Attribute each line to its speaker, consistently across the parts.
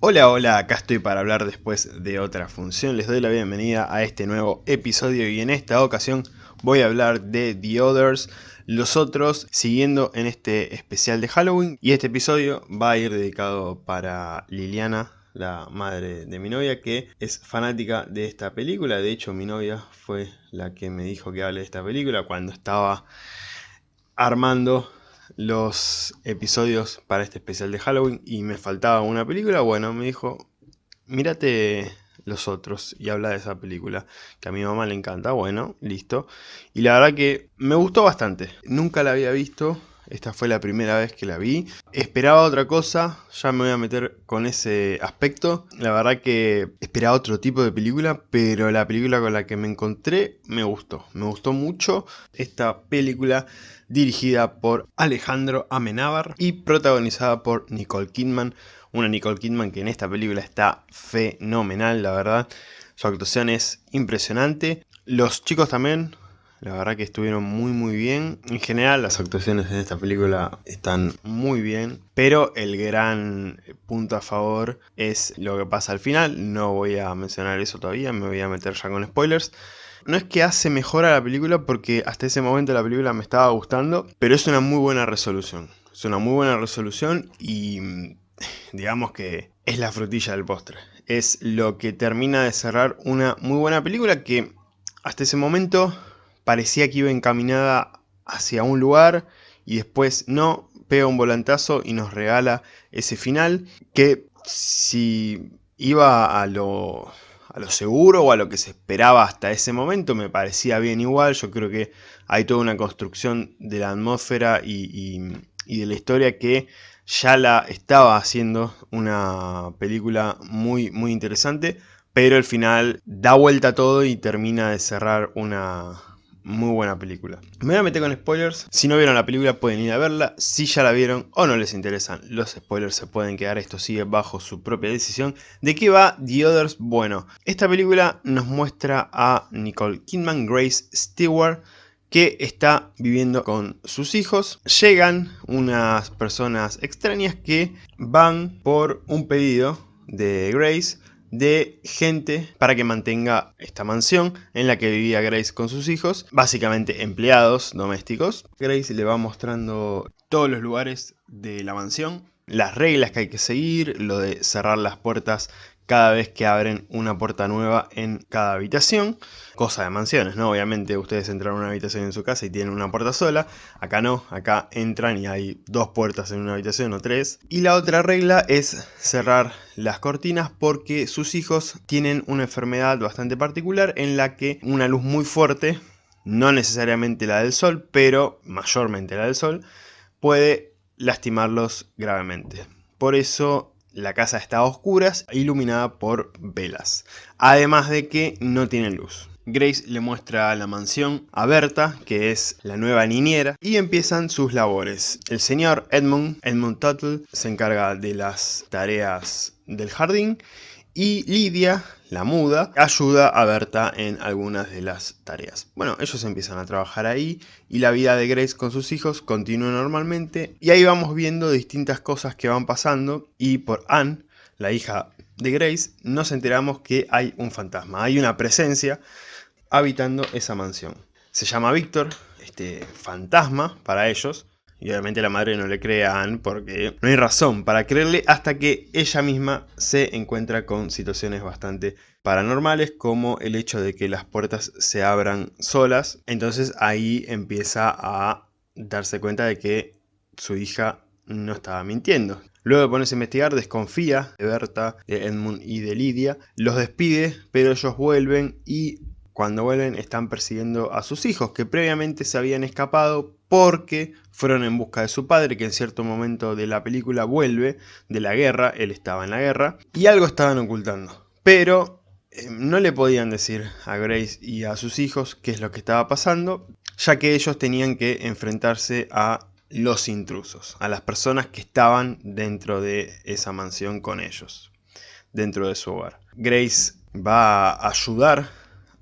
Speaker 1: Hola, hola, acá estoy para hablar después de otra función. Les doy la bienvenida a este nuevo episodio y en esta ocasión voy a hablar de The Others, los otros, siguiendo en este especial de Halloween. Y este episodio va a ir dedicado para Liliana, la madre de mi novia, que es fanática de esta película. De hecho, mi novia fue la que me dijo que hable de esta película cuando estaba armando los episodios para este especial de Halloween y me faltaba una película. Bueno, me dijo, mírate los otros y habla de esa película que a mi mamá le encanta. Bueno, listo. Y la verdad que me gustó bastante. Nunca la había visto. Esta fue la primera vez que la vi. Esperaba otra cosa, ya me voy a meter con ese aspecto. La verdad que esperaba otro tipo de película, pero la película con la que me encontré me gustó. Me gustó mucho esta película dirigida por Alejandro Amenábar y protagonizada por Nicole Kidman. Una Nicole Kidman que en esta película está fenomenal, la verdad. Su actuación es impresionante. Los chicos también, la verdad que estuvieron muy bien. En general las actuaciones en esta película están muy bien. Pero el gran punto a favor es lo que pasa al final. No voy a mencionar eso todavía, me voy a meter ya con spoilers. No es que hace mejor a la película porque hasta ese momento la película me estaba gustando. Pero es una muy buena resolución. Es una muy buena resolución y digamos que es la frutilla del postre. Es lo que termina de cerrar una muy buena película que hasta ese momento parecía que iba encaminada hacia un lugar y después no, pega un volantazo y nos regala ese final que si iba a lo seguro o a lo que se esperaba hasta ese momento me parecía bien igual. Yo creo que hay toda una construcción de la atmósfera y de la historia que ya la estaba haciendo una película muy interesante, pero al final da vuelta a todo y termina de cerrar una muy buena película. Me voy a meter con spoilers. Si no vieron la película pueden ir a verla. Si ya la vieron o no les interesan los spoilers se pueden quedar. Esto sigue bajo su propia decisión. ¿De qué va The Others? Bueno, esta película nos muestra a Nicole Kidman, Grace Stewart, que está viviendo con sus hijos. Llegan unas personas extrañas que van por un pedido de Grace de gente para que mantenga esta mansión en la que vivía Grace con sus hijos, básicamente empleados domésticos. Grace le va mostrando todos los lugares de la mansión, las reglas que hay que seguir, lo de cerrar las puertas cada vez que abren una puerta nueva en cada habitación. Cosa de mansiones, ¿no? Obviamente ustedes entran a una habitación en su casa y tienen una puerta sola. Acá no, acá entran y hay dos puertas en una habitación o tres. Y la otra regla es cerrar las cortinas porque sus hijos tienen una enfermedad bastante particular en la que una luz muy fuerte, no necesariamente la del sol, pero mayormente la del sol, puede lastimarlos gravemente. Por eso la casa está a oscuras, iluminada por velas. Además de que no tienen luz. Grace le muestra la mansión a Berta, que es la nueva niñera, y empiezan sus labores. El señor Edmund Tuttle, se encarga de las tareas del jardín y Lidia, la muda, ayuda a Berta en algunas de las tareas. Bueno, ellos empiezan a trabajar ahí y la vida de Grace con sus hijos continúa normalmente. Y ahí vamos viendo distintas cosas que van pasando y por Anne, la hija de Grace, nos enteramos que hay un fantasma, hay una presencia habitando esa mansión. Se llama Víctor, este fantasma para ellos. Y obviamente la madre no le cree a Anne porque no hay razón para creerle hasta que ella misma se encuentra con situaciones bastante paranormales, como el hecho de que las puertas se abran solas. Entonces ahí empieza a darse cuenta de que su hija no estaba mintiendo. Luego de ponerse a investigar, desconfía de Berta, de Edmund y de Lidia. Los despide, pero ellos vuelven y cuando vuelven están persiguiendo a sus hijos que previamente se habían escapado porque fueron en busca de su padre, que en cierto momento de la película vuelve de la guerra, él estaba en la guerra, y algo estaban ocultando. Pero no le podían decir a Grace y a sus hijos qué es lo que estaba pasando, ya que ellos tenían que enfrentarse a los intrusos, a las personas que estaban dentro de esa mansión con ellos, dentro de su hogar. Grace va a ayudar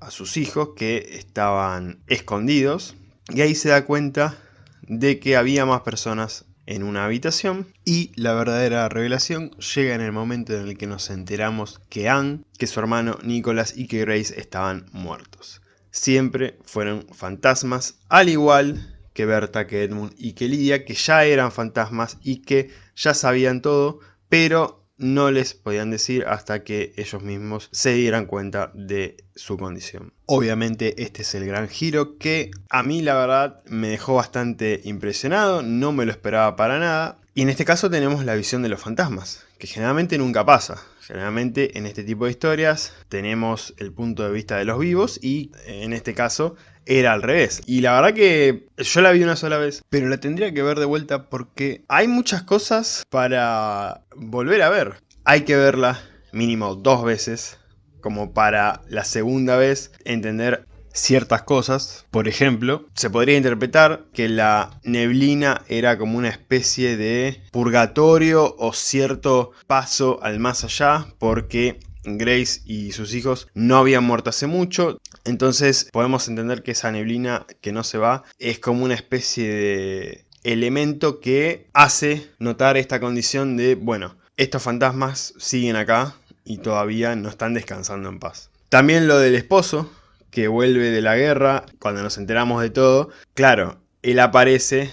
Speaker 1: a sus hijos que estaban escondidos y ahí se da cuenta de que había más personas en una habitación, y la verdadera revelación llega en el momento en el que nos enteramos que Anne, que su hermano Nicholas y que Grace estaban muertos. Siempre fueron fantasmas, al igual que Berta, que Edmund y que Lydia, que ya eran fantasmas y que ya sabían todo, pero no les podían decir hasta que ellos mismos se dieran cuenta de su condición. Obviamente este es el gran giro que a mí la verdad me dejó bastante impresionado, no me lo esperaba para nada. Y en este caso tenemos la visión de los fantasmas, que generalmente nunca pasa. Generalmente en este tipo de historias tenemos el punto de vista de los vivos y en este caso era al revés. Y la verdad que yo la vi una sola vez, pero la tendría que ver de vuelta porque hay muchas cosas para volver a ver. Hay que verla mínimo 2 veces, como para la segunda vez entender ciertas cosas. Por ejemplo, se podría interpretar que la neblina era como una especie de purgatorio o cierto paso al más allá, porque Grace y sus hijos no habían muerto hace mucho. Entonces podemos entender que esa neblina que no se va es como una especie de elemento que hace notar esta condición de, bueno, estos fantasmas siguen acá y todavía no están descansando en paz. También lo del esposo, que vuelve de la guerra, cuando nos enteramos de todo. Claro, él aparece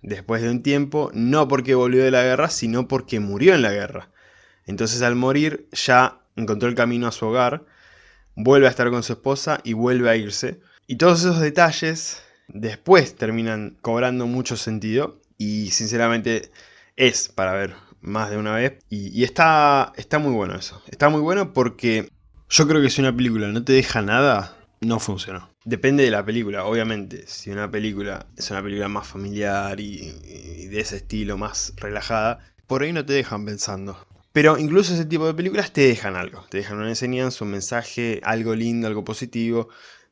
Speaker 1: después de un tiempo, no porque volvió de la guerra, sino porque murió en la guerra. Entonces al morir ya encontró el camino a su hogar, vuelve a estar con su esposa y vuelve a irse. Y todos esos detalles después terminan cobrando mucho sentido y sinceramente es para ver más de una vez. Y está muy bueno eso. Está muy bueno porque yo creo que si una película no te deja nada, no funcionó. Depende de la película, obviamente. Si una película es una película más familiar y de ese estilo, más relajada, por ahí no te dejan pensando. Pero incluso ese tipo de películas te dejan algo. Te dejan una enseñanza, un mensaje, algo lindo, algo positivo.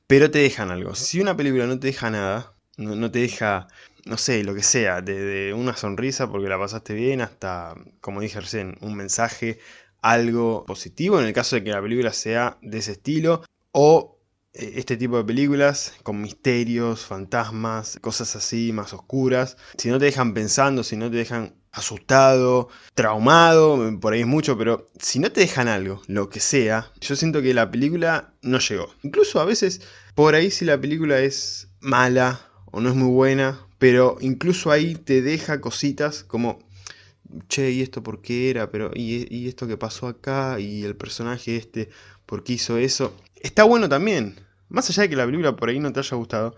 Speaker 1: Pero te dejan algo. Si una película no te deja nada, no te deja, no sé, lo que sea, de una sonrisa porque la pasaste bien hasta, como dije recién, un mensaje, algo positivo, en el caso de que la película sea de ese estilo, o este tipo de películas con misterios, fantasmas, cosas así más oscuras. Si no te dejan pensando, si no te dejan asustado, traumado, por ahí es mucho, pero si no te dejan algo, lo que sea, yo siento que la película no llegó. Incluso a veces, por ahí si la película es mala o no es muy buena, pero incluso ahí te deja cositas como, che, ¿y esto por qué era? Pero, ¿y esto que pasó acá? ¿Y el personaje este por qué hizo eso? Está bueno también. Más allá de que la película por ahí no te haya gustado,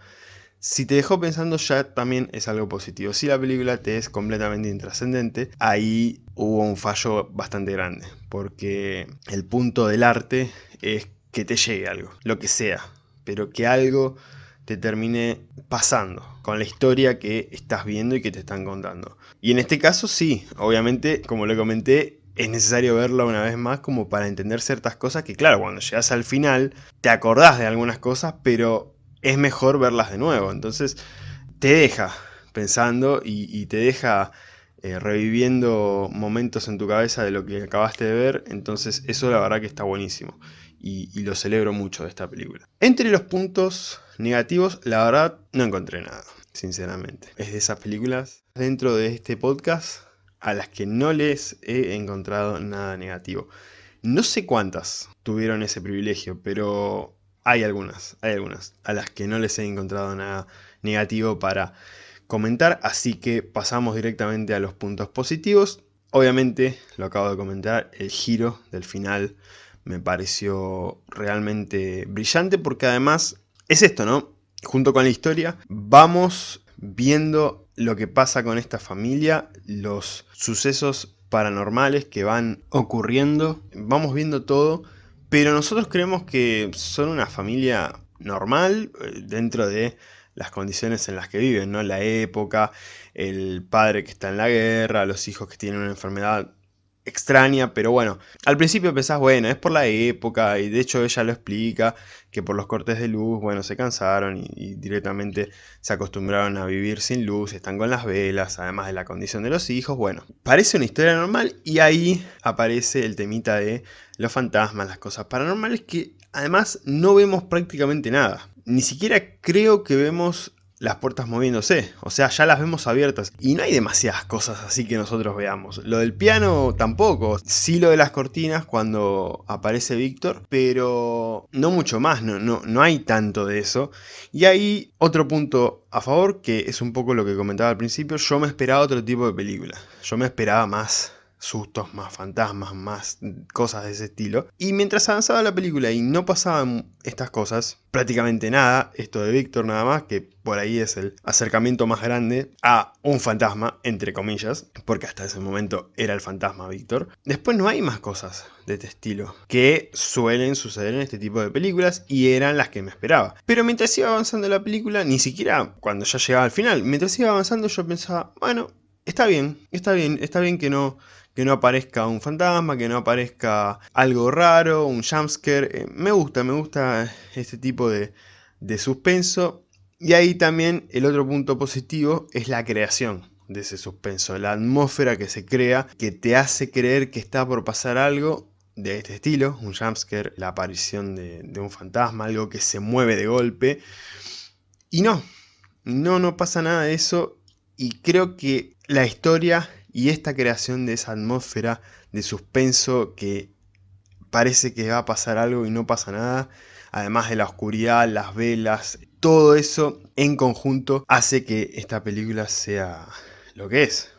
Speaker 1: si te dejó pensando ya también es algo positivo. Si la película te es completamente intrascendente, ahí hubo un fallo bastante grande. Porque el punto del arte es que te llegue algo, lo que sea. Pero que algo te termine pasando con la historia que estás viendo y que te están contando. Y en este caso sí, obviamente, como lo comenté, es necesario verla una vez más como para entender ciertas cosas que claro, cuando llegas al final te acordás de algunas cosas, pero es mejor verlas de nuevo. Entonces te deja pensando y te deja reviviendo momentos en tu cabeza de lo que acabaste de ver. Entonces eso la verdad que está buenísimo y lo celebro mucho de esta película. Entre los puntos negativos, la verdad no encontré nada, sinceramente. Es de esas películas dentro de este podcast a las que no les he encontrado nada negativo. No sé cuántas tuvieron ese privilegio, pero hay algunas a las que no les he encontrado nada negativo para comentar, así que pasamos directamente a los puntos positivos. Obviamente, lo acabo de comentar, el giro del final me pareció realmente brillante porque además es esto, ¿no? Junto con la historia vamos viendo lo que pasa con esta familia, los sucesos paranormales que van ocurriendo, vamos viendo todo, pero nosotros creemos que son una familia normal dentro de las condiciones en las que viven, ¿no? La época, el padre que está en la guerra, los hijos que tienen una enfermedad extraña, pero bueno, al principio pensás, bueno, es por la época, y de hecho ella lo explica, que por los cortes de luz, bueno, se cansaron y directamente se acostumbraron a vivir sin luz, están con las velas, además de la condición de los hijos, bueno, parece una historia normal y ahí aparece el temita de los fantasmas, las cosas paranormales que además no vemos prácticamente nada, ni siquiera creo que vemos las puertas moviéndose, o sea, ya las vemos abiertas y no hay demasiadas cosas así que nosotros veamos. Lo del piano tampoco, sí lo de las cortinas cuando aparece Víctor, pero no mucho más, no hay tanto de eso. Y ahí otro punto a favor, que es un poco lo que comentaba al principio, yo me esperaba otro tipo de película, yo me esperaba más sustos, más fantasmas, más cosas de ese estilo. Y mientras avanzaba la película y no pasaban estas cosas, prácticamente nada, esto de Víctor nada más, que por ahí es el acercamiento más grande a un fantasma, entre comillas, porque hasta ese momento era el fantasma Víctor. Después no hay más cosas de este estilo, que suelen suceder en este tipo de películas y eran las que me esperaba. Pero mientras iba avanzando la película, ni siquiera cuando ya llegaba al final, mientras iba avanzando yo pensaba, bueno, está bien que no aparezca un fantasma, que no aparezca algo raro, un jumpscare. Me gusta este tipo de suspenso. Y ahí también el otro punto positivo es la creación de ese suspenso, la atmósfera que se crea, que te hace creer que está por pasar algo de este estilo, un jumpscare, la aparición de un fantasma, algo que se mueve de golpe. Y no pasa nada de eso. Y creo que la historia y esta creación de esa atmósfera de suspenso que parece que va a pasar algo y no pasa nada, además de la oscuridad, las velas, todo eso en conjunto hace que esta película sea lo que es,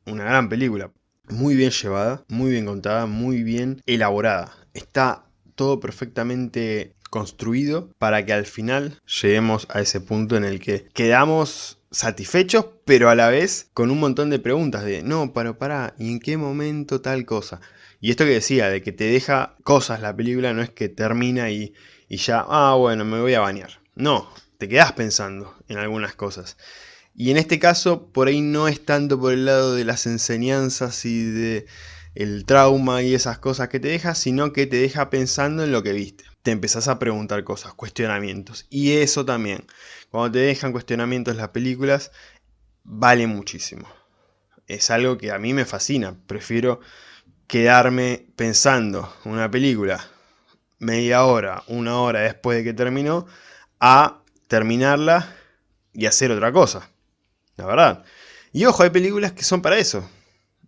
Speaker 1: una gran película. Muy bien llevada, muy bien contada, muy bien elaborada. Está todo perfectamente construido para que al final lleguemos a ese punto en el que quedamos satisfechos, pero a la vez con un montón de preguntas de no, pero pará, ¿y en qué momento tal cosa? Y esto que decía, de que te deja cosas la película, no es que termina y ya, bueno, me voy a bañar. No, te quedás pensando en algunas cosas. Y en este caso, por ahí no es tanto por el lado de las enseñanzas y de el trauma y esas cosas que te deja, sino que te deja pensando en lo que viste. Te empezás a preguntar cosas, cuestionamientos. Y eso también, cuando te dejan cuestionamientos las películas, vale muchísimo. Es algo que a mí me fascina. Prefiero quedarme pensando una película media hora, una hora después de que terminó, a terminarla y hacer otra cosa. La verdad. Y ojo, hay películas que son para eso.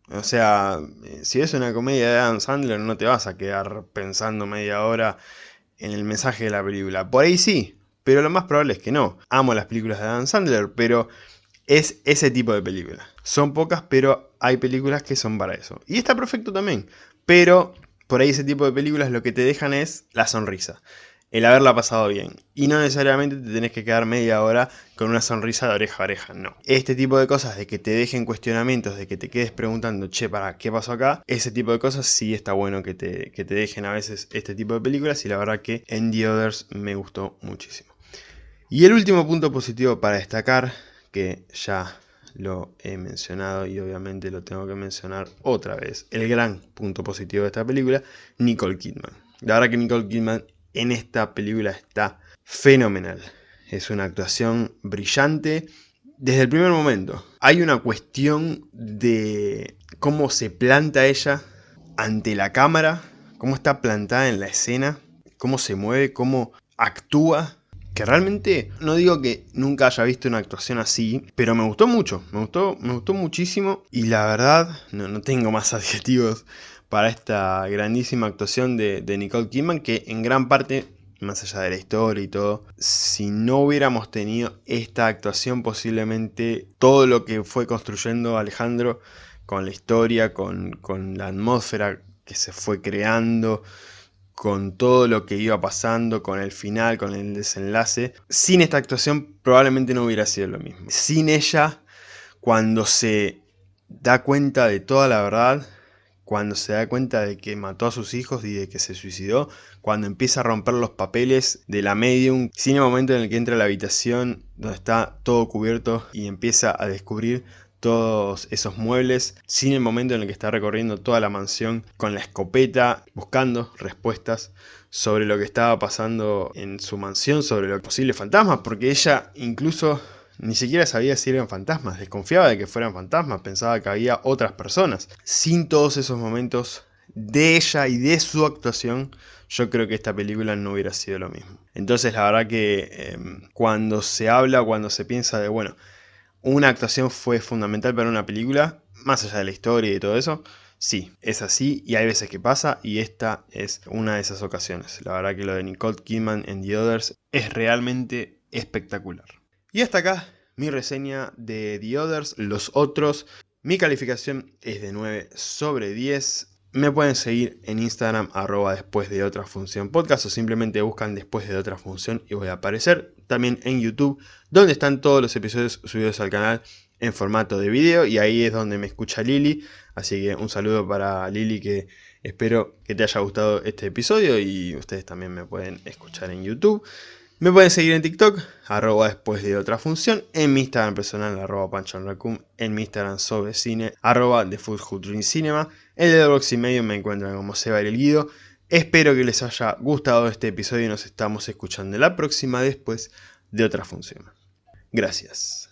Speaker 1: O sea, si es una comedia de Adam Sandler, no te vas a quedar pensando media hora en el mensaje de la película. Por ahí sí, pero lo más probable es que no. Amo las películas de Adam Sandler, pero es ese tipo de películas. Son pocas, pero hay películas que son para eso. Y está perfecto también. Pero por ahí ese tipo de películas lo que te dejan es la sonrisa. El haberla pasado bien. Y no necesariamente te tenés que quedar media hora con una sonrisa de oreja a oreja, no. Este tipo de cosas, de que te dejen cuestionamientos, de que te quedes preguntando, che, para, ¿qué pasó acá? Ese tipo de cosas sí está bueno que te dejen a veces este tipo de películas. Y la verdad que en The Others me gustó muchísimo. Y el último punto positivo para destacar, que ya lo he mencionado y obviamente lo tengo que mencionar otra vez, el gran punto positivo de esta película, Nicole Kidman. La verdad que Nicole Kidman en esta película está fenomenal. Es una actuación brillante desde el primer momento. Hay una cuestión de cómo se planta ella ante la cámara, cómo está plantada en la escena, cómo se mueve, cómo actúa, que realmente no digo que nunca haya visto una actuación así, pero me gustó mucho, me gustó muchísimo y la verdad no tengo más adjetivos para esta grandísima actuación de Nicole Kidman, que en gran parte, más allá de la historia y todo, si no hubiéramos tenido esta actuación, posiblemente todo lo que fue construyendo Alejandro con la historia, con la atmósfera que se fue creando, con todo lo que iba pasando, con el final, con el desenlace, sin esta actuación probablemente no hubiera sido lo mismo. Sin ella, cuando se da cuenta de toda la verdad, cuando se da cuenta de que mató a sus hijos y de que se suicidó, cuando empieza a romper los papeles de la medium, sin el momento en el que entra a la habitación donde está todo cubierto y empieza a descubrir todos esos muebles, sin el momento en el que está recorriendo toda la mansión con la escopeta, buscando respuestas sobre lo que estaba pasando en su mansión, sobre los posibles fantasmas, porque ella incluso ni siquiera sabía si eran fantasmas, desconfiaba de que fueran fantasmas, pensaba que había otras personas. Sin todos esos momentos de ella y de su actuación, yo creo que esta película no hubiera sido lo mismo. Entonces la verdad que cuando se habla, cuando se piensa de, bueno, una actuación fue fundamental para una película, más allá de la historia y todo eso, sí, es así y hay veces que pasa y esta es una de esas ocasiones. La verdad que lo de Nicole Kidman en The Others es realmente espectacular. Y hasta acá mi reseña de The Others, Los Otros. Mi calificación es de 9 sobre 10. Me pueden seguir en Instagram @después de otra función podcast o simplemente buscan después de otra función y voy a aparecer. También en YouTube, donde están todos los episodios subidos al canal en formato de video y ahí es donde me escucha Lili. Así que un saludo para Lili, que espero que te haya gustado este episodio y ustedes también me pueden escuchar en YouTube. Me pueden seguir en TikTok, @después de otra función, en mi Instagram personal, @panchonracum, en mi Instagram sobre cine, @TheFullHoodDreamCinema, el de Box y Medio me encuentran como Seba el Guido. Espero que les haya gustado este episodio y nos estamos escuchando la próxima después de otra función. Gracias.